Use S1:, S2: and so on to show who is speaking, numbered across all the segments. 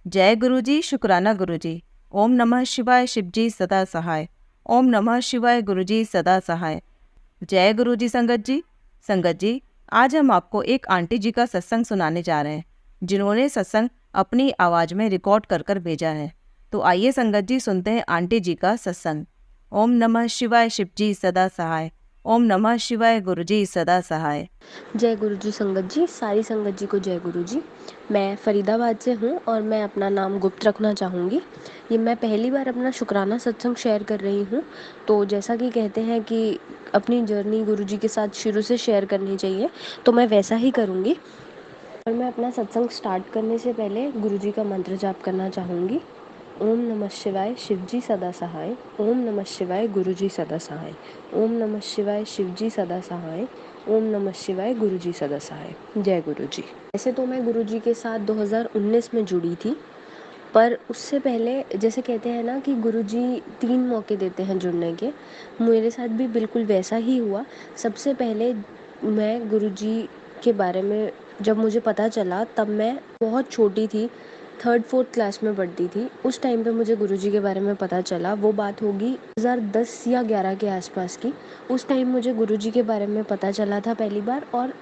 S1: जय गुरुजी, शुक्राना गुरुजी। ओम नमः शिवाय, शिवजी सदा सहाय। ओम नमः शिवाय, गुरुजी सदा सहाय। जय गुरुजी संगत जी। संगत जी, आज हम आपको एक आंटी जी का सत्संग सुनाने जा रहे हैं, जिन्होंने सत्संग अपनी आवाज़ में रिकॉर्ड कर कर भेजा है। तो आइए संगत जी, सुनते हैं आंटी जी का सत्संग। ओम नमः शिवाय, शिवजी सदा सहाय। ओम नमः शिवाय, गुरुजी सदा सहाय।
S2: जय गुरु जी संगत जी, सारी संगत जी को जय गुरु जी। मैं फरीदाबाद से हूँ और मैं अपना नाम गुप्त रखना चाहूँगी। ये मैं पहली बार अपना शुक्राना सत्संग शेयर कर रही हूँ। तो जैसा कि कहते हैं कि अपनी जर्नी गुरु जी के साथ शुरू से शेयर करनी चाहिए, तो मैं वैसा ही करूँगी। और मैं अपना सत्संग स्टार्ट करने से पहले गुरु जी का मंत्र जाप करना चाहूँगी। ओम नमः शिवाय, शिवजी सदा सहाय। ओम नमः शिवाय, गुरुजी सदा सहाय। ओम नमः शिवाय, शिवजी सदा सहाय। ओम नमः शिवाय, गुरुजी सदा सहाय। जय गुरु जी। वैसे तो मैं गुरु जी के साथ 2019 में जुड़ी थी, पर उससे पहले जैसे कहते हैं ना कि गुरुजी 3 मौके देते हैं जुड़ने के, मेरे साथ भी बिल्कुल वैसा ही हुआ। सबसे पहले मैं गुरुजी के बारे में जब मुझे पता चला, तब मैं बहुत छोटी थी, 3rd-4th क्लास में पढ़ती थी। उस टाइम पे मुझे गुरुजी के बारे में पता चला। वो बात होगी 2010 या 11 के आसपास की। उस टाइम मुझे गुरुजी के बारे में पता चला था पहली बार, और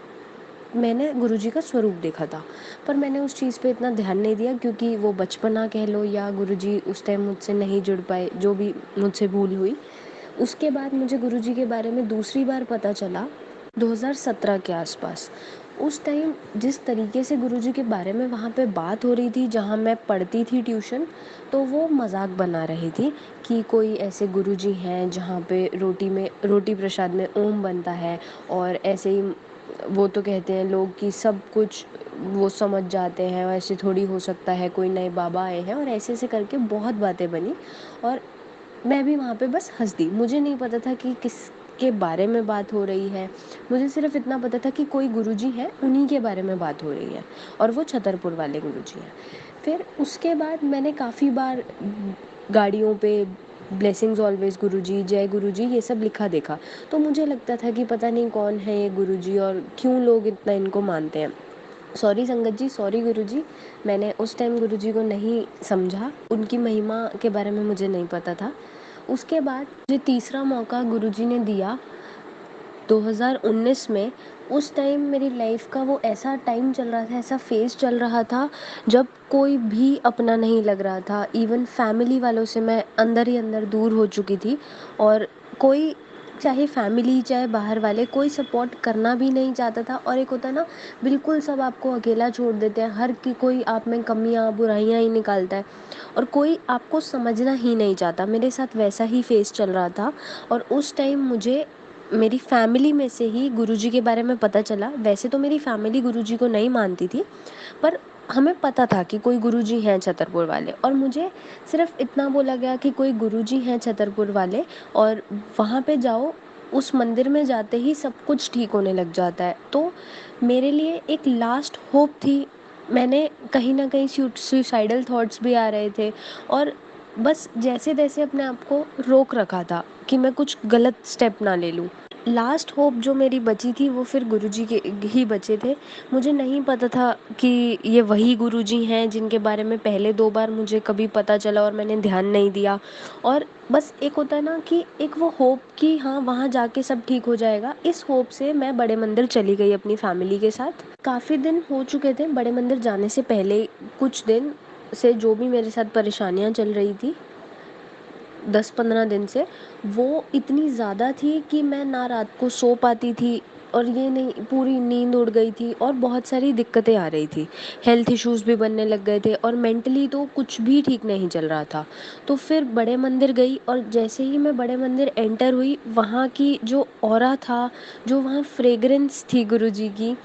S2: मैंने गुरुजी का स्वरूप देखा था। पर मैंने उस चीज़ पे इतना ध्यान नहीं दिया, क्योंकि वो बचपना कह लो या गुरुजी उस टाइम मुझसे नहीं जुड़ पाए, जो भी मुझसे भूल हुई। उसके बाद मुझे गुरुजी के बारे में दूसरी बार पता चला 2017 के आसपास। उस टाइम जिस तरीके से गुरुजी के बारे में वहाँ पे बात हो रही थी, जहाँ मैं पढ़ती थी ट्यूशन, तो वो मजाक बना रही थी कि कोई ऐसे गुरुजी हैं जहाँ पे रोटी प्रसाद में ओम बनता है, और ऐसे ही वो तो कहते हैं लोग कि सब कुछ वो समझ जाते हैं, ऐसे थोड़ी हो सकता है, कोई नए बाबा आए हैं, और ऐसे ऐसे करके बहुत बातें बनी। और मैं भी वहाँ पे बस हंस दी। मुझे नहीं पता था कि किसके बारे में बात हो रही है। मुझे सिर्फ इतना पता था कि कोई गुरुजी हैं, उन्हीं के बारे में बात हो रही है, और वो छतरपुर वाले गुरुजी हैं। फिर उसके बाद मैंने काफ़ी बार गाड़ियों पे ब्लेसिंग्स ऑलवेज गुरुजी, जय गुरुजी, ये सब लिखा देखा। तो मुझे लगता था कि पता नहीं कौन है ये गुरुजी और क्यों लोग इतना इनको मानते हैं। सॉरी संगत जी, सॉरी गुरुजी, मैंने उस टाइम गुरुजी को नहीं समझा, उनकी महिमा के बारे में मुझे नहीं पता था। उसके बाद मुझे तीसरा मौका गुरुजी ने दिया 2019 में। उस टाइम मेरी लाइफ का वो ऐसा टाइम चल रहा था, ऐसा फेज़ चल रहा था, जब कोई भी अपना नहीं लग रहा था। इवन फैमिली वालों से मैं अंदर ही अंदर दूर हो चुकी थी, और कोई, चाहे फैमिली चाहे बाहर वाले, कोई सपोर्ट करना भी नहीं चाहता था। और एक होता है ना, बिल्कुल सब आपको अकेला छोड़ देते हैं, हर की कोई आप में कमियां बुराइयां ही निकालता है, और कोई आपको समझना ही नहीं चाहता। मेरे साथ वैसा ही फेस चल रहा था। और उस टाइम मुझे मेरी फैमिली में से ही गुरुजी के बारे में पता चला। वैसे तो मेरी फैमिली गुरुजी को नहीं मानती थी, पर हमें पता था कि कोई गुरुजी हैं छतरपुर वाले, और मुझे सिर्फ इतना बोला गया कि कोई गुरुजी हैं छतरपुर वाले, और वहाँ पे जाओ, उस मंदिर में जाते ही सब कुछ ठीक होने लग जाता है। तो मेरे लिए एक लास्ट होप थी। मैंने कहीं ना कहीं सुसाइडल थॉट्स भी आ रहे थे, और बस जैसे तैसे अपने आप को रोक रखा था कि मैं कुछ गलत स्टेप ना ले लूँ। लास्ट होप जो मेरी बची थी वो फिर गुरुजी के ही बचे थे। मुझे नहीं पता था कि ये वही गुरुजी हैं जिनके बारे में पहले 2 बार मुझे कभी पता चला और मैंने ध्यान नहीं दिया। और बस एक होता है ना कि एक वो होप कि हाँ, वहाँ जाके सब ठीक हो जाएगा, इस होप से मैं बड़े मंदिर चली गई अपनी फैमिली के साथ। काफ़ी दिन हो चुके थे बड़े मंदिर जाने से पहले, कुछ दिन से जो भी मेरे साथ परेशानियाँ चल रही थी 10-15 दिन से, वो इतनी ज़्यादा थी कि मैं ना रात को सो पाती थी, और ये नहीं, पूरी नींद उड़ गई थी, और बहुत सारी दिक्कतें आ रही थी। हेल्थ इश्यूज़ भी बनने लग गए थे, और मेंटली तो कुछ भी ठीक नहीं चल रहा था। तो फिर बड़े मंदिर गई, और जैसे ही मैं बड़े मंदिर एंटर हुई, वहाँ की जो ऑरा था, जो वहाँ फ्रेग्रेंस थी गुरुजी की,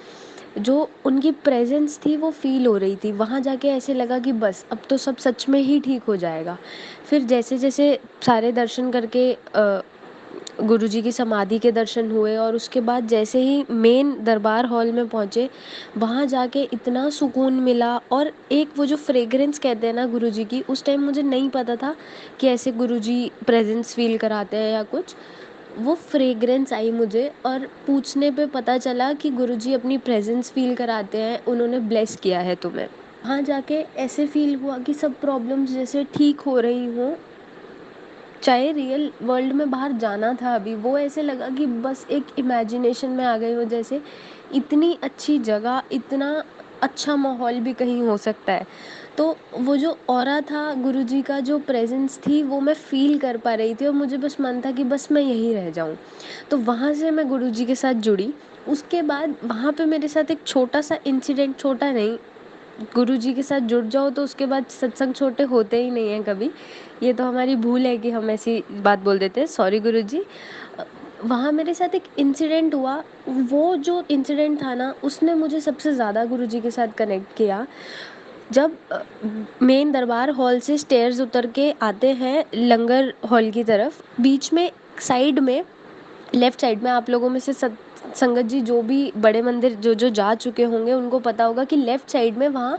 S2: जो उनकी प्रेजेंस थी, वो फील हो रही थी। वहाँ जाके ऐसे लगा कि बस अब तो सब सच में ही ठीक हो जाएगा। फिर जैसे जैसे सारे दर्शन करके गुरुजी की समाधि के दर्शन हुए, और उसके बाद जैसे ही मेन दरबार हॉल में पहुँचे, वहाँ जाके इतना सुकून मिला। और एक वो जो फ्रेग्रेंस कहते हैं ना गुरुजी की, उस टाइम मुझे नहीं पता था कि ऐसे गुरुजी प्रेजेंस फील कराते हैं या कुछ। वो फ्रेग्रेंस आई मुझे, और पूछने पे पता चला कि गुरुजी अपनी प्रेजेंस फील कराते हैं, उन्होंने ब्लेस किया है तुम्हें। वहाँ जाके ऐसे फ़ील हुआ कि सब प्रॉब्लम्स जैसे ठीक हो रही हों, चाहे रियल वर्ल्ड में बाहर जाना था अभी, वो ऐसे लगा कि बस एक इमेजिनेशन में आ गई हूँ जैसे। इतनी अच्छी जगह, इतना अच्छा माहौल भी कहीं हो सकता है। तो वो जो ऑरा था, गुरुजी का जो प्रेज़ेंस थी, वो मैं फ़ील कर पा रही थी और मुझे बस मन था कि बस मैं यहीं रह जाऊँ। तो वहाँ से मैं गुरुजी के साथ जुड़ी। उसके बाद वहाँ पे मेरे साथ एक छोटा-सा इंसिडेंट, छोटा नहीं, गुरुजी के साथ जुड़ जाओ तो उसके बाद सत्संग छोटे होते ही नहीं हैं कभी। ये तो हमारी भूल है कि हम ऐसी बात बोल देते हैं, सॉरी गुरुजी। वहाँ मेरे साथ एक इंसिडेंट हुआ, वो जो इंसिडेंट था ना, उसने मुझे सबसे ज़्यादा गुरुजी के साथ कनेक्ट किया। जब मेन दरबार हॉल से स्टेयर्स उतर के आते हैं लंगर हॉल की तरफ, बीच में साइड में, लेफ्ट साइड में, आप लोगों में से संगत जी जो भी बड़े मंदिर जो जो जा चुके होंगे उनको पता होगा कि लेफ्ट साइड में वहाँ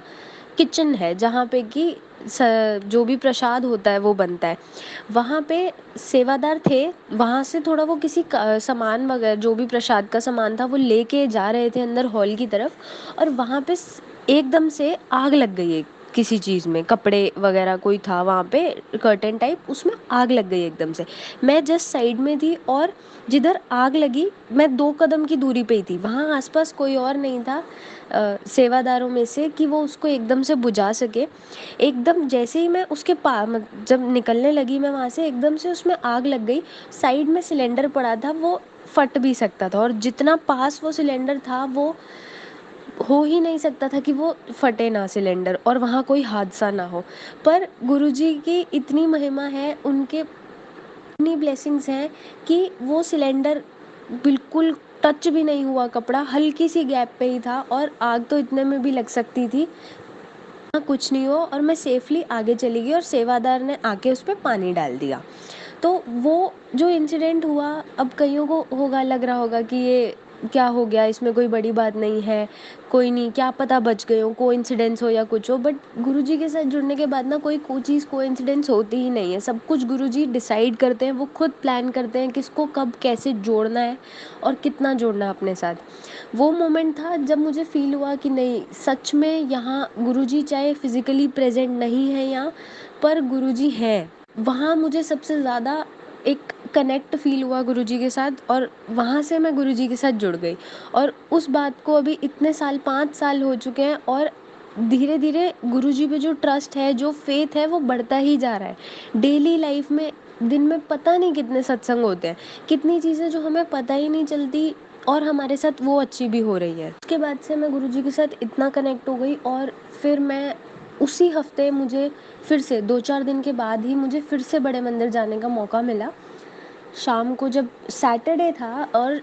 S2: किचन है जहाँ पे कि जो भी प्रसाद होता है वो बनता है। वहाँ पे सेवादार थे, वहाँ से थोड़ा वो किसी सामान वगैरह जो भी प्रसाद का सामान था वो लेके जा रहे थे अंदर हॉल की तरफ, और वहाँ पे एकदम से आग लग गई है किसी चीज़ में, कपड़े वगैरह कोई था वहाँ पे, कर्टन टाइप, उसमें आग लग गई एकदम से। मैं जस्ट साइड में थी और जिधर आग लगी मैं 2 कदम की दूरी पे ही थी। वहाँ आस-पास कोई और नहीं था सेवादारों में से कि वो उसको एकदम से बुझा सके। एकदम जैसे ही मैं उसके जब निकलने लगी मैं वहाँ से, एकदम से उसमें आग लग गई। साइड में सिलेंडर पड़ा था, वो फट भी सकता था, और जितना पास वो सिलेंडर था वो हो ही नहीं सकता था कि वो फटे ना सिलेंडर और वहाँ कोई हादसा ना हो। पर गुरुजी की इतनी महिमा है, उनके इतनी ब्लेसिंग्स हैं कि वो सिलेंडर बिल्कुल टच भी नहीं हुआ, कपड़ा हल्की सी गैप पे ही था, और आग तो इतने में भी लग सकती थी। हाँ, कुछ नहीं हुआ और मैं सेफली आगे चली गई और सेवादार ने आके उस पे पानी डाल दिया। तो वो जो इंसिडेंट हुआ, अब कईयों को होगा, लग रहा होगा कि ये क्या हो गया, इसमें कोई बड़ी बात नहीं है, कोई नहीं, क्या पता बच गए हो, कोइंसिडेंस हो या कुछ हो। बट गुरुजी के साथ जुड़ने के बाद ना कोई चीज़ कोइंसिडेंस होती ही नहीं है। सब कुछ गुरुजी डिसाइड करते हैं, वो खुद प्लान करते हैं किसको कब कैसे जोड़ना है और कितना जोड़ना है अपने साथ। वो मोमेंट था जब मुझे फ़ील हुआ कि नहीं, सच में यहाँ गुरुजी चाहे फिज़िकली प्रेज़ेंट नहीं है यहाँ, पर गुरुजी हैं। वहाँ मुझे सबसे ज़्यादा एक कनेक्ट फ़ील हुआ गुरुजी के साथ, और वहाँ से मैं गुरुजी के साथ जुड़ गई। और उस बात को अभी इतने साल, 5 साल हो चुके हैं, और धीरे-धीरे गुरुजी पे जो ट्रस्ट है, जो फ़ेथ है, वो बढ़ता ही जा रहा है। डेली लाइफ़ में दिन में पता नहीं कितने सत्संग होते हैं, कितनी चीज़ें जो हमें पता ही नहीं चलती, और हमारे साथ वो अच्छी भी हो रही है। उसके बाद से मैं गुरुजी के साथ इतना कनेक्ट हो गई, और फिर मैं उसी हफ्ते, मुझे फिर से 2-4 दिन के बाद ही मुझे फिर से बड़े मंदिर जाने का मौका मिला। शाम को जब सैटरडे था और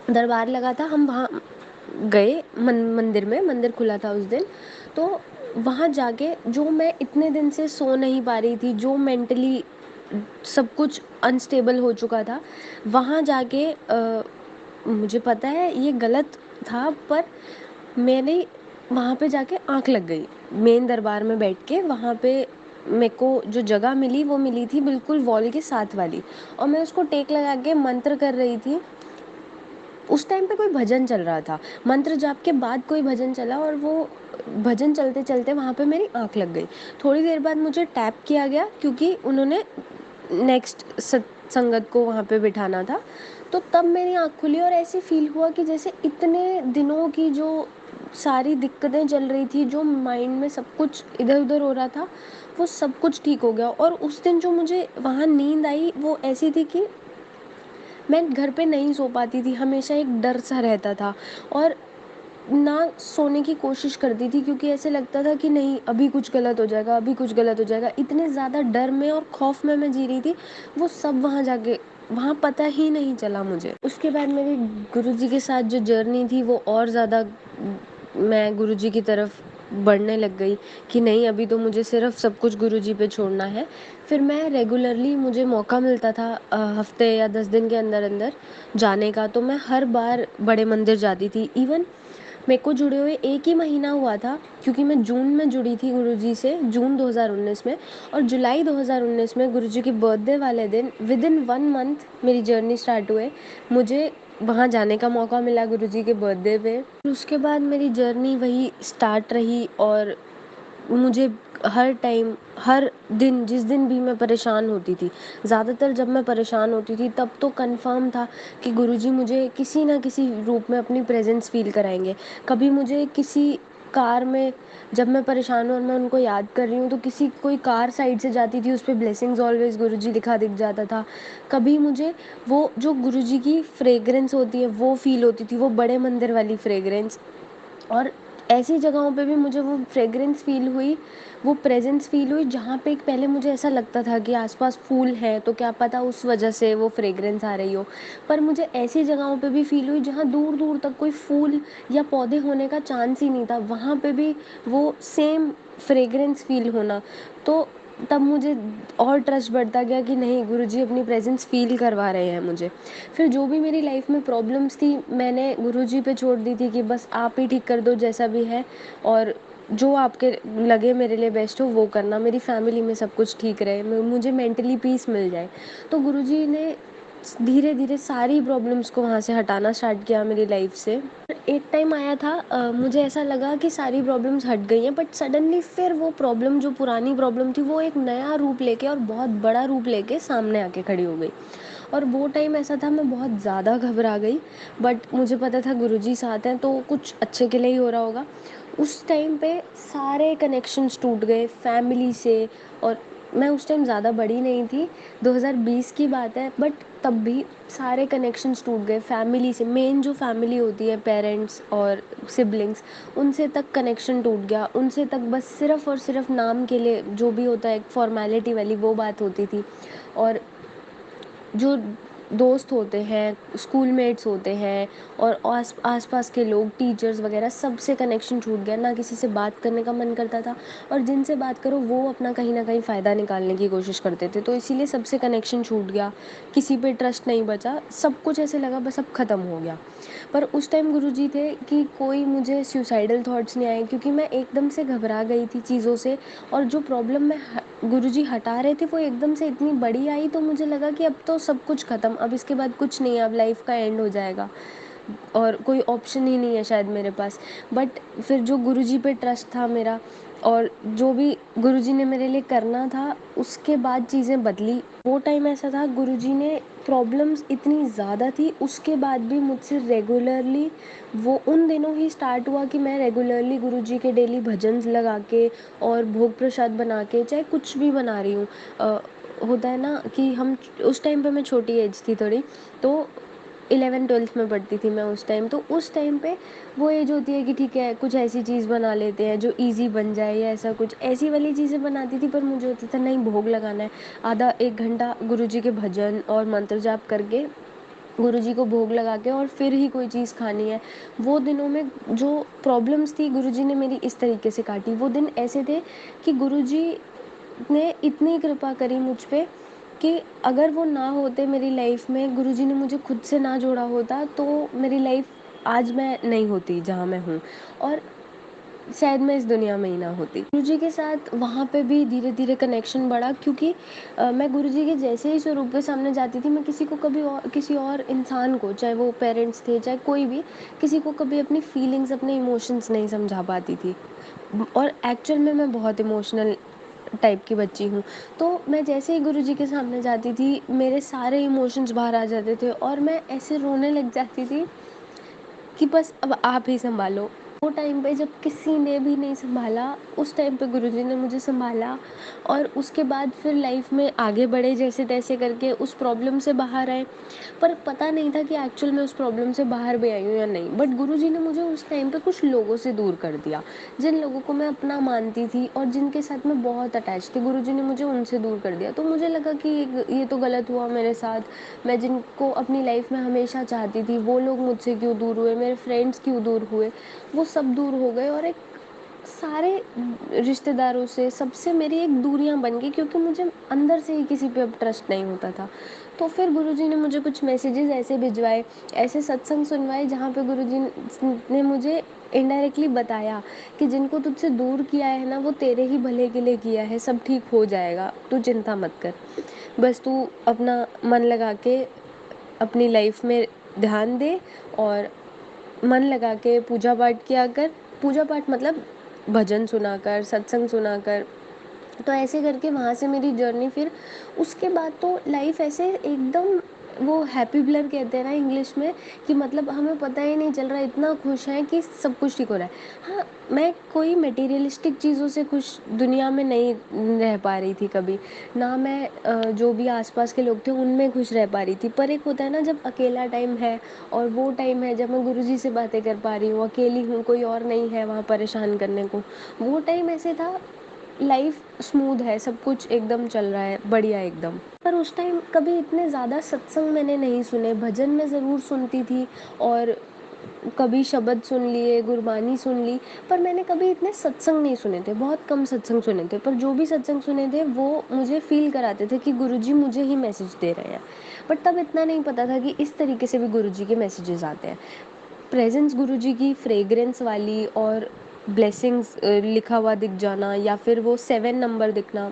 S2: दरबार लगा था, हम वहाँ गए मंदिर में, मंदिर खुला था उस दिन। तो वहाँ जाके जो मैं इतने दिन से सो नहीं पा रही थी, जो मेंटली सब कुछ अनस्टेबल हो चुका था, वहाँ जाके मुझे पता है ये गलत था, पर मैंने वहाँ पे जाके आँख लग गई। मेन दरबार में बैठ के वहाँ पे मेरे को जो जगह मिली वो मिली थी बिल्कुल वॉल के साथ वाली, और मैं उसको टेक लगा के मंत्र कर रही थी। उस टाइम पे कोई भजन चल रहा था, मंत्र जाप के बाद कोई भजन चला, और वो भजन चलते-चलते वहाँ पे मेरी आँख लग गई। थोड़ी देर बाद मुझे टैप किया गया क्योंकि उन्होंने नेक्स्ट संगत को वहाँ पे बिठाना था। तो तब मेरी आँख खुली और ऐसे फ़ील हुआ कि जैसे इतने दिनों की जो सारी दिक्कतें चल रही थी, जो माइंड में सब कुछ इधर-उधर हो रहा था, वो सब कुछ ठीक हो गया। और उस दिन जो मुझे वहाँ नींद आई वो ऐसी थी कि मैं घर पे नहीं सो पाती थी, हमेशा एक डर सा रहता था, और ना सोने की कोशिश करती थी क्योंकि ऐसे लगता था कि नहीं, अभी कुछ गलत हो जाएगा, अभी कुछ गलत हो जाएगा। इतने ज़्यादा डर में और खौफ में मैं जी रही थी, वो सब वहाँ जाके, वहाँ पता ही नहीं चला मुझे। उसके बाद मेरी गुरुजी के साथ जो जर्नी थी वो और ज़्यादा, मैं गुरुजी की तरफ बढ़ने लग गई कि नहीं, अभी तो मुझे सिर्फ सब कुछ गुरुजी पे छोड़ना है। फिर मैं रेगुलरली, मुझे मौका मिलता था हफ्ते या 10 दिन के अंदर अंदर जाने का, तो मैं हर बार बड़े मंदिर जाती थी। इवन मेरे को जुड़े हुए 1 ही महीना हुआ था, क्योंकि मैं जून में जुड़ी थी गुरुजी से, जून 2019 में, और जुलाई 2019 में गुरुजी के बर्थडे वाले दिन विदिन 1 मंथ मेरी जर्नी स्टार्ट हुए। मुझे वहाँ जाने का मौका मिला गुरुजी के बर्थडे पे। उसके बाद मेरी जर्नी वही स्टार्ट रही और मुझे हर टाइम, हर दिन, जिस दिन भी मैं परेशान होती थी, ज़्यादातर जब मैं परेशान होती थी तब तो कन्फर्म था कि गुरुजी मुझे किसी ना किसी रूप में अपनी प्रेजेंस फ़ील कराएँगे। कभी मुझे किसी कार में, जब मैं परेशान हूँ और मैं उनको याद कर रही हूँ, तो किसी कोई कार साइड से जाती थी, उस पे ब्लेसिंग्स ऑलवेज़ गुरुजी लिखा दिख जाता था। कभी मुझे वो जो गुरुजी की फ्रेग्रेंस होती है वो फ़ील होती थी, वो बड़े मंदिर वाली फ्रेग्रेंस। और ऐसी जगहों पे भी मुझे वो फ्रेग्रेंस फ़ील हुई, वो प्रेज़ेंस फ़ील हुई जहाँ पे पहले मुझे ऐसा लगता था कि आस-पास फूल हैं, तो क्या पता उस वजह से वो फ्रेग्रेंस आ रही हो। पर मुझे ऐसी जगहों पे भी फ़ील हुई जहाँ दूर-दूर तक कोई फूल या पौधे होने का चांस ही नहीं था, वहाँ पे भी वो सेम फ्रेग्रेंस फ़ील होना। तो तब मुझे और ट्रस्ट बढ़ता गया कि नहीं, गुरुजी अपनी प्रेज़ेंस फ़ील करवा रहे हैं मुझे। फिर जो भी मेरी लाइफ में प्रॉब्लम्स थी, मैंने गुरुजी पे छोड़ दी थी कि बस आप ही ठीक कर दो जैसा भी है, और जो आपके लगे मेरे लिए बेस्ट हो वो करना, मेरी फैमिली में सब कुछ ठीक रहे, मुझे मेंटली पीस मिल जाए। तो गुरुजी ने धीरे धीरे सारी प्रॉब्लम्स को वहाँ से हटाना स्टार्ट किया मेरी लाइफ से। एक टाइम आया था, मुझे ऐसा लगा कि सारी प्रॉब्लम्स हट गई हैं, बट सडनली फिर वो प्रॉब्लम, जो पुरानी प्रॉब्लम थी, वो एक नया रूप लेके और बहुत बड़ा रूप लेके सामने आके खड़ी हो गई। और वो टाइम ऐसा था, मैं बहुत ज़्यादा घबरा गई, बट मुझे पता था गुरुजी साथ हैं तो कुछ अच्छे के लिए ही हो रहा होगा। उस टाइम पे सारे कनेक्शंस टूट गए फैमिली से। और मैं उस टाइम ज़्यादा बड़ी नहीं थी, 2020 की बात है, बट तब भी सारे कनेक्शंस टूट गए फैमिली से। मेन जो फैमिली होती है, पेरेंट्स और सिबलिंग्स, उनसे तक कनेक्शन टूट गया। उनसे तक बस सिर्फ़ और सिर्फ़ नाम के लिए, जो भी होता है एक फॉर्मेलिटी वाली वो बात होती थी। और जो दोस्त होते हैं, स्कूलमेट्स होते हैं, और आस-पास के लोग, टीचर्स वगैरह, सबसे कनेक्शन छूट गया। ना किसी से बात करने का मन करता था, और जिनसे बात करो वो अपना कहीं न कहीं फ़ायदा निकालने की कोशिश करते थे। तो इसीलिए सबसे कनेक्शन छूट गया, किसी पे ट्रस्ट नहीं बचा, सब कुछ ऐसे लगा बस अब ख़त्म हो गया। पर उस टाइम गुरुजी थे कि कोई मुझे सुसाइडल थॉट्स नहीं आए, क्योंकि मैं एकदम से घबरा गई थी चीज़ों से। और जो प्रॉब्लम गुरुजी हटा रहे थे वो एकदम से इतनी बड़ी आई, तो मुझे लगा कि अब तो सब कुछ ख़त्म, अब इसके बाद कुछ नहीं है, अब लाइफ का एंड हो जाएगा और कोई ऑप्शन ही नहीं है शायद मेरे पास। बट फिर जो गुरुजी पे ट्रस्ट था मेरा, और जो भी गुरुजी ने मेरे लिए करना था, उसके बाद चीज़ें बदली। वो टाइम ऐसा था, गुरुजी ने, प्रॉब्लम्स इतनी ज़्यादा थी, उसके बाद भी मुझसे रेगुलरली, वो उन दिनों ही स्टार्ट हुआ कि मैं रेगुलरली गुरुजी के डेली भजन लगा के और भोग प्रसाद बना के, चाहे कुछ भी बना रही हूँ। होता है ना कि हम, उस टाइम पे मैं छोटी एज थी थोड़ी, तो 11th-12th में पढ़ती थी मैं उस टाइम। तो उस टाइम पे वो एज होती है कि ठीक है, कुछ ऐसी चीज़ बना लेते हैं जो ईज़ी बन जाए, या ऐसा कुछ, ऐसी वाली चीज़ें बनाती थी। पर मुझे होता था नहीं, भोग लगाना है। आधा 1 घंटा गुरुजी के भजन और मंत्र जाप करके, गुरुजी को भोग लगा के, और फिर ही कोई चीज़ खानी है। वो दिनों में जो प्रॉब्लम्स थी, गुरुजी ने मेरी इस तरीके से काटी। वो दिन ऐसे थे कि गुरुजी ने इतनी कृपा करी मुझ पे कि अगर वो ना होते मेरी लाइफ में, गुरुजी ने मुझे खुद से ना जोड़ा होता, तो मेरी लाइफ आज मैं नहीं होती जहाँ मैं हूँ, और शायद मैं इस दुनिया में ही ना होती। गुरुजी के साथ वहाँ पे भी धीरे-धीरे कनेक्शन बढ़ा, क्योंकि मैं गुरुजी के जैसे ही स्वरूप के सामने जाती थी, मैं किसी को कभी और, किसी और इंसान को, चाहे वो पेरेंट्स थे, चाहे कोई भी, किसी को कभी अपनी फीलिंग्स, अपने इमोशंस नहीं समझा पाती थी। और एक्चुअल में मैं बहुत इमोशनल टाइप की बच्ची हूँ। तो मैं जैसे ही गुरुजी के सामने जाती थी, मेरे सारे इमोशंस बाहर आ जाते थे, और मैं ऐसे रोने लग जाती थी कि बस अब आप ही सँभालो। वो टाइम पे जब किसी ने भी नहीं सँभाला, उस टाइम पे गुरुजी ने मुझे सँभाला, और उसके बाद फिर लाइफ़ में आगे बढ़े जैसे-तैसे करके, उस प्रॉब्लम से बाहर आए। पर पता नहीं था कि एक्चुअल में उस प्रॉब्लम से बाहर भी आई हूँ या नहीं। बट गुरुजी ने मुझे उस टाइम पे कुछ लोगों से दूर कर दिया, जिन लोगों को मैं अपना मानती थी और जिनके साथ मैं बहुत अटैच थी, गुरुजी ने मुझे उनसे दूर कर दिया। तो मुझे लगा कि ये तो गलत हुआ मेरे साथ। मैं जिनको अपनी लाइफ में हमेशा चाहती थी, वो लोग मुझसे क्यों दूर हुए, मेरे फ्रेंड्स क्यों दूर हुए, वो सब दूर हो गए, और एक सारे रिश्तेदारों से, सबसे मेरी एक दूरियां बन गई, क्योंकि मुझे अंदर से ही किसी पे अब ट्रस्ट नहीं होता था। तो फिर गुरुजी ने मुझे कुछ मैसेजेस ऐसे भिजवाए, ऐसे सत्संग सुनवाए, जहाँ पे गुरुजी ने मुझे इनडायरेक्टली बताया कि जिनको तुझसे दूर किया है ना, वो तेरे ही भले के लिए किया है, सब ठीक हो जाएगा, तू चिंता मत कर, बस तू अपना मन लगा के अपनी लाइफ में ध्यान दे और मन लगा के पूजा पाठ किया कर। पूजा पाठ मतलब भजन सुनाकर, सत्संग सुनाकर। तो ऐसे करके वहाँ से मेरी जर्नी फिर उसके बाद तो लाइफ ऐसे एकदम वो हैप्पी ब्लर कहते हैं ना इंग्लिश में, कि मतलब हमें पता ही नहीं चल रहा, इतना खुश है कि सब कुछ ठीक हो रहा है। हाँ, मैं कोई मटेरियलिस्टिक चीज़ों से खुश दुनिया में नहीं रह पा रही थी कभी ना। मैं जो भी आसपास के लोग थे उनमें खुश रह पा रही थी। पर एक होता है ना जब अकेला टाइम है, और वो टाइम है जब मैं गुरुजी से बातें कर पा रही हूँ, अकेली हूँ, कोई और नहीं है वहाँ परेशान करने को। वो टाइम ऐसे था, लाइफ स्मूथ है, सब कुछ एकदम चल रहा है बढ़िया एकदम। पर उस टाइम कभी इतने ज़्यादा सत्संग मैंने नहीं सुने। भजन मैं ज़रूर सुनती थी, और कभी शब्द सुन लिए, गुरबानी सुन ली। पर मैंने कभी इतने सत्संग नहीं सुने थे, बहुत कम सत्संग सुने थे। पर जो भी सत्संग सुने थे वो मुझे फील कराते थे कि गुरुजी मुझे ही मैसेज दे रहे हैं। बट तब इतना नहीं पता था कि इस तरीके से भी गुरुजी के मैसेजेस आते हैं। प्रेजेंस गुरुजी की फ्रेग्रेंस वाली और ब्लेसिंग्स लिखा हुआ दिख जाना, या फिर वो 7 नंबर दिखना।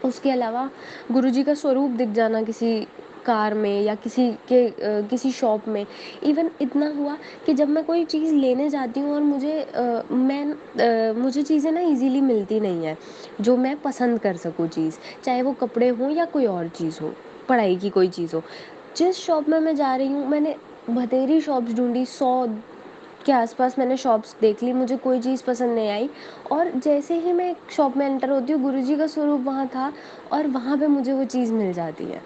S2: उसके अलावा गुरुजी का स्वरूप दिख जाना किसी कार में या किसी शॉप में। इवन इतना हुआ कि जब मैं कोई चीज़ लेने जाती हूँ और मुझे चीज़ें ना इजीली मिलती नहीं है जो मैं पसंद कर सकूँ चीज़, चाहे वो कपड़े हों या कोई और चीज़ हो, पढ़ाई की कोई चीज़ हो। जिस शॉप में मैं जा रही हूँ, मैंने बथेरी शॉप्स ढूंढी, 100 के आसपास मैंने शॉप्स देख ली, मुझे कोई चीज़ पसंद नहीं आई। और जैसे ही मैं एक शॉप में एंटर होती हूँ, गुरुजी का स्वरूप वहाँ था, और वहाँ पे मुझे वो चीज़ मिल जाती है।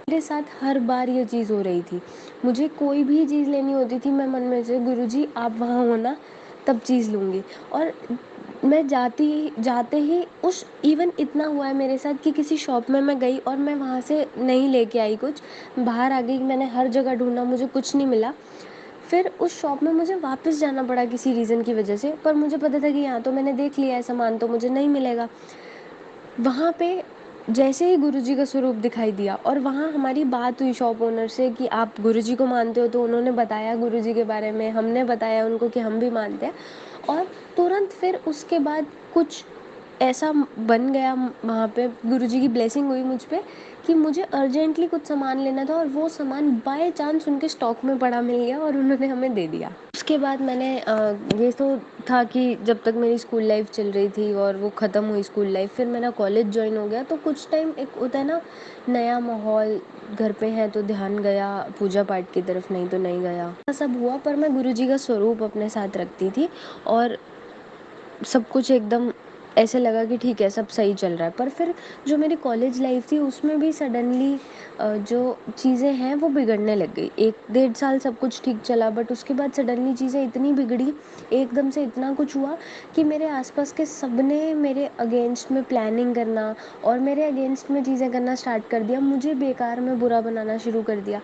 S2: मेरे साथ हर बार ये चीज़ हो रही थी। मुझे कोई भी चीज़ लेनी होती थी, मैं मन में से गुरुजी आप वहाँ हो ना, तब चीज़ लूँगी। और मैं जाते ही उस इवन इतना हुआ है मेरे साथ कि किसी शॉप में मैं गई और मैं वहाँ से नहीं लेके आई कुछ, बाहर आ गई, मैंने हर जगह ढूँढा, मुझे कुछ नहीं मिला। फिर उस शॉप में मुझे वापस जाना पड़ा किसी रीज़न की वजह से, पर मुझे पता था कि यहाँ तो मैंने देख लिया है सामान, तो मुझे नहीं मिलेगा। वहाँ पे जैसे ही गुरुजी का स्वरूप दिखाई दिया, और वहाँ हमारी बात हुई शॉप ओनर से कि आप गुरुजी को मानते हो, तो उन्होंने बताया गुरुजी के बारे में, हमने बताया उनको कि हम भी मानते हैं। और तुरंत फिर उसके बाद कुछ ऐसा बन गया वहाँ पे, गुरुजी की ब्लेसिंग हुई मुझ पे कि मुझे अर्जेंटली कुछ सामान लेना था, और वो सामान बाय चांस उनके स्टॉक में पड़ा मिल गया और उन्होंने हमें दे दिया। उसके बाद मैंने ये तो था कि जब तक मेरी स्कूल लाइफ चल रही थी और वो ख़त्म हुई स्कूल लाइफ, फिर मेरा कॉलेज ज्वाइन हो गया। तो कुछ टाइम एक होता है ना, नया माहौल, घर पे है तो ध्यान गया पूजा पाठ की तरफ, नहीं तो नहीं गया, सब हुआ। पर मैं गुरुजी का स्वरूप अपने साथ रखती थी, और सब कुछ एकदम ऐसे लगा कि ठीक है, सब सही चल रहा है। पर फिर जो मेरी कॉलेज लाइफ थी उसमें भी सडनली जो चीज़ें हैं वो बिगड़ने लग गई। 1 डेढ़ साल सब कुछ ठीक चला, बट उसके बाद सडनली चीज़ें इतनी बिगड़ी, एकदम से इतना कुछ हुआ कि मेरे आसपास के सब ने मेरे अगेंस्ट में प्लानिंग करना और मेरे अगेंस्ट में चीज़ें करना स्टार्ट कर दिया, मुझे बेकार में बुरा बनाना शुरू कर दिया।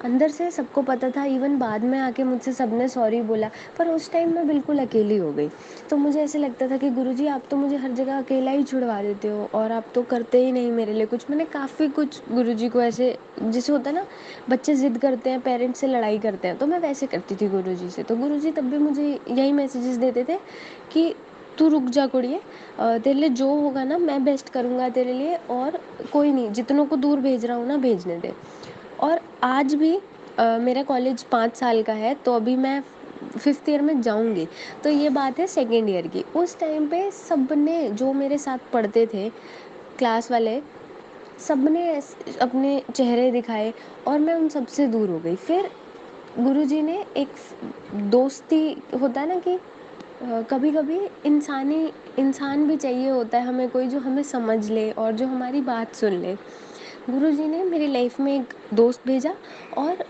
S2: अंदर से सबको पता था, इवन बाद में आके मुझसे सबने सॉरी बोला, पर उस टाइम मैं बिल्कुल अकेली हो गई। तो मुझे ऐसे लगता था कि गुरुजी आप तो मुझे हर जगह अकेला ही छुड़वा देते हो, और आप तो करते ही नहीं मेरे लिए कुछ। मैंने काफ़ी कुछ गुरुजी को ऐसे, जैसे होता है ना बच्चे ज़िद करते हैं, पेरेंट्स से लड़ाई करते हैं, तो मैं वैसे करती थी गुरुजी से। तो गुरुजी तब भी मुझे यही मैसेजेस देते थे कि तू रुक जा कुड़िए, तेरे लिए जो होगा ना मैं बेस्ट करूँगा तेरे लिए, और कोई नहीं, जितनों को दूर भेज रहा हूँ ना भेजने दे। और आज भी मेरा कॉलेज 5 साल का है, तो अभी मैं 5th ईयर में जाऊँगी। तो ये बात है 2nd ईयर की। उस टाइम पे सबने जो मेरे साथ पढ़ते थे, क्लास वाले, सबने अपने चेहरे दिखाए, और मैं उन सबसे दूर हो गई। फिर गुरुजी ने एक दोस्ती, होता है ना कि कभी-कभी इंसान भी चाहिए होता है हमें, कोई जो हमें समझ ले और जो हमारी बात सुन ले। गुरुजी ने मेरी लाइफ में एक दोस्त भेजा, और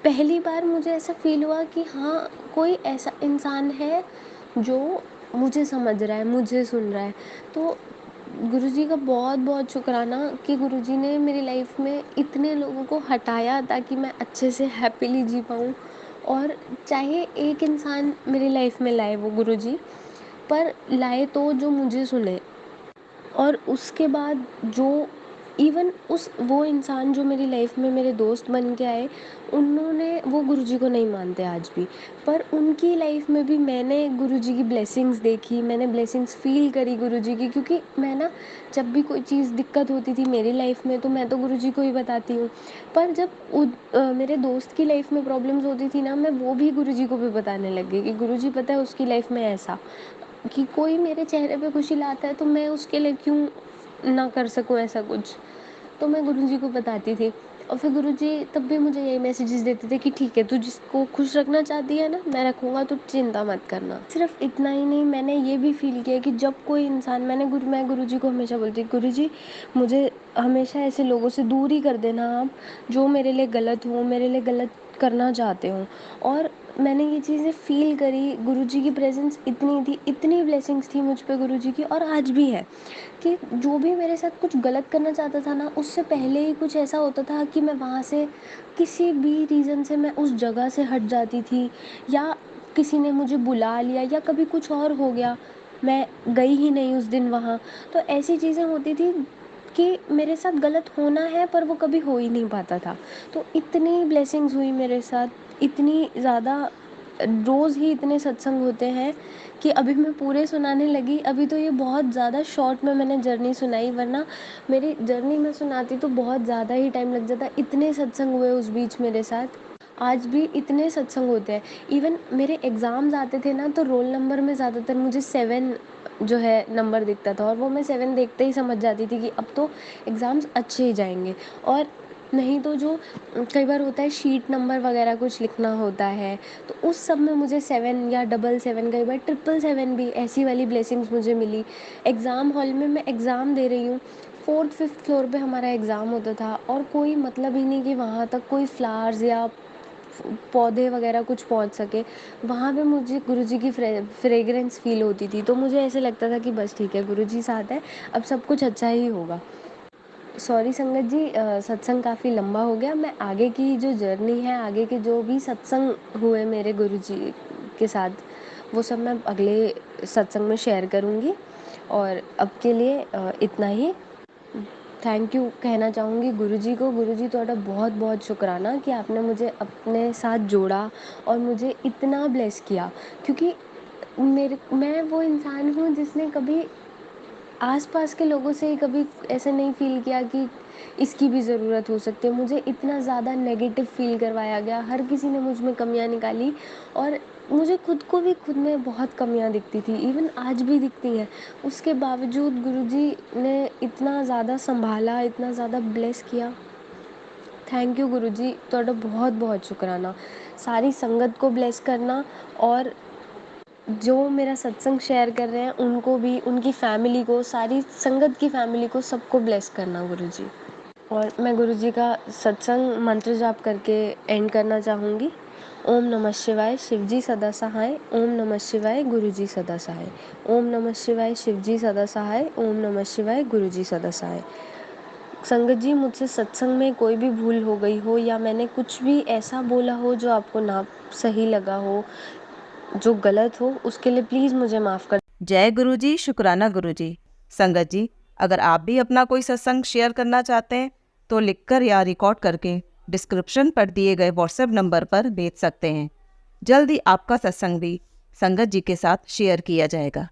S2: पहली बार मुझे ऐसा फ़ील हुआ कि हाँ, कोई ऐसा इंसान है जो मुझे समझ रहा है, मुझे सुन रहा है। तो गुरुजी का बहुत-बहुत शुक्राना कि गुरुजी ने मेरी लाइफ में इतने लोगों को हटाया ताकि मैं अच्छे से हैप्पीली जी पाऊँ। और चाहे एक इंसान मेरी लाइफ में लाए वो गुरुजी, पर लाए तो जो मुझे सुने। और उसके बाद जो इवन उस वो इंसान जो मेरी लाइफ में मेरे दोस्त बन के आए, वो गुरुजी को नहीं मानते आज भी, पर उनकी लाइफ में भी मैंने गुरुजी की ब्लेसिंग्स देखी, मैंने ब्लेसिंग्स फील करी गुरुजी की, क्योंकि मैं ना जब भी कोई चीज़ दिक्कत होती थी मेरी लाइफ में तो मैं तो गुरुजी को ही बताती हूँ, पर जब मेरे दोस्त की लाइफ में प्रॉब्लम्स होती थी ना, मैं वो भी गुरुजी को भी बताने लग गई कि गुरुजी पता है उसकी लाइफ में ऐसा, कि कोई मेरे चेहरे पे खुशी लाता है तो मैं उसके लिए क्यों ना कर सकूँ ऐसा कुछ। तो मैं गुरुजी को बताती थी, और फिर गुरुजी तब भी मुझे यही मैसेजेस देते थे कि ठीक है, तू जिसको खुश रखना चाहती है ना, मैं रखूँगा, तू चिंता मत करना। सिर्फ इतना ही नहीं, मैंने ये भी फ़ील किया कि जब कोई इंसान मैं गुरुजी को हमेशा बोलती, गुरुजी मुझे हमेशा ऐसे लोगों से दूर ही कर देना आप, जो मेरे लिए गलत हो, मेरे लिए गलत करना चाहते हो। और मैंने ये चीज़ें फ़ील करी, गुरुजी की प्रेज़ेंस इतनी थी, इतनी ब्लेसिंग्स थी मुझ पे गुरुजी की, और आज भी है कि जो भी मेरे साथ कुछ गलत करना चाहता था ना, उससे पहले ही कुछ ऐसा होता था कि मैं वहाँ से किसी भी रीज़न से मैं उस जगह से हट जाती थी, या किसी ने मुझे बुला लिया, या कभी कुछ और हो गया, मैं गई ही नहीं उस दिन वहाँ। तो ऐसी चीज़ें होती थी कि मेरे साथ गलत होना है पर वो कभी हो ही नहीं पाता था। तो इतनी ब्लेसिंग्स हुई मेरे साथ, इतनी ज़्यादा, रोज़ ही इतने सत्संग होते हैं कि अभी मैं पूरे सुनाने लगी। अभी तो ये बहुत ज़्यादा शॉर्ट में मैंने जर्नी सुनाई, वरना मेरी जर्नी में सुनाती तो बहुत ज़्यादा ही टाइम लग जाता। इतने सत्संग हुए उस बीच मेरे साथ, आज भी इतने सत्संग होते हैं। इवन मेरे एग्ज़ाम्स आते थे ना, तो रोल नंबर में ज़्यादातर मुझे 7 जो है नंबर दिखता था, और वो मैं 7 देखते ही समझ जाती थी कि अब तो एग्ज़ाम्स अच्छे ही जाएँगे। और नहीं तो जो कई बार होता है शीट नंबर वगैरह कुछ लिखना होता है, तो उस सब में मुझे 7 या 777, कई बार 777 भी, ऐसी वाली ब्लेसिंग्स मुझे मिली। एग्ज़ाम हॉल में मैं एग्ज़ाम दे रही हूँ, 4th 5th फ्लोर पे हमारा एग्ज़ाम होता था, और कोई मतलब ही नहीं कि वहाँ तक कोई फ्लावर्स या पौधे वगैरह कुछ पहुँच सके। वहाँ पे मुझे गुरुजी की फ्रेग्रेंस फ़ील होती थी, तो मुझे ऐसे लगता था कि बस ठीक है, गुरुजी साथ है, अब सब कुछ अच्छा ही होगा। सॉरी संगत जी, सत्संग काफ़ी लंबा हो गया। मैं आगे की जो जर्नी है, आगे के जो भी सत्संग हुए मेरे गुरुजी के साथ, वो सब मैं अगले सत्संग में शेयर करूँगी, और अब के लिए इतना ही। थैंक यू कहना चाहूँगी गुरुजी को। गुरुजी ਤੁਹਾਡਾ बहुत-बहुत शुक्राना कि आपने मुझे अपने साथ जोड़ा और मुझे इतना ब्लेस किया, क्योंकि मैं वो इंसान हूँ जिसने कभी आस-पास के लोगों से ही कभी ऐसे नहीं फ़ील किया कि इसकी भी ज़रूरत हो सकती है। मुझे इतना ज़्यादा नेगेटिव फ़ील करवाया गया, हर किसी ने मुझ में कमियाँ निकाली, और मुझे खुद को भी खुद में बहुत कमियाँ दिखती थी, इवन आज भी दिखती हैं। उसके बावजूद गुरुजी ने इतना ज़्यादा सँभाला, इतना ज़्यादा ब्लेस किया। थैंक यू गुरुजी, ਤੁਹਾਡਾ बहुत-बहुत शुक्राना। सारी संगत को ब्लेस करना, और जो मेरा सत्संग शेयर कर रहे हैं उनको भी, उनकी फैमिली को, सारी संगत की फैमिली को, सबको ब्लेस करना गुरुजी। और मैं गुरुजी का सत्संग मंत्र जाप करके एंड करना चाहूँगी। ओम नमः शिवाय, शिवजी सदा सहाय। ओम नमः शिवाय, गुरुजी सदा सहाय। ओम नमः शिवाय, शिवजी सदा सहाय। ओम नमः शिवाय, गुरुजी सदा सहाय। संगत जी, मुझसे सत्संग में कोई भी भूल हो गई हो, या मैंने कुछ भी ऐसा बोला हो जो आपको ना सही लगा हो, जो गलत हो, उसके लिए प्लीज़ मुझे माफ़ कर।
S1: जय गुरु जी, शुक्राना गुरु जी। संगत जी, अगर आप भी अपना कोई सत्संग शेयर करना चाहते हैं तो लिखकर या रिकॉर्ड करके डिस्क्रिप्शन पर दिए गए व्हाट्सएप नंबर पर भेज सकते हैं। जल्द ही आपका सत्संग भी संगत जी के साथ शेयर किया जाएगा।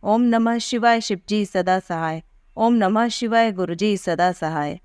S1: ओम नमः शिवाय, शिवजी सदा सहाय। ओम नमः शिवाय, गुरुजी सदा सहाय।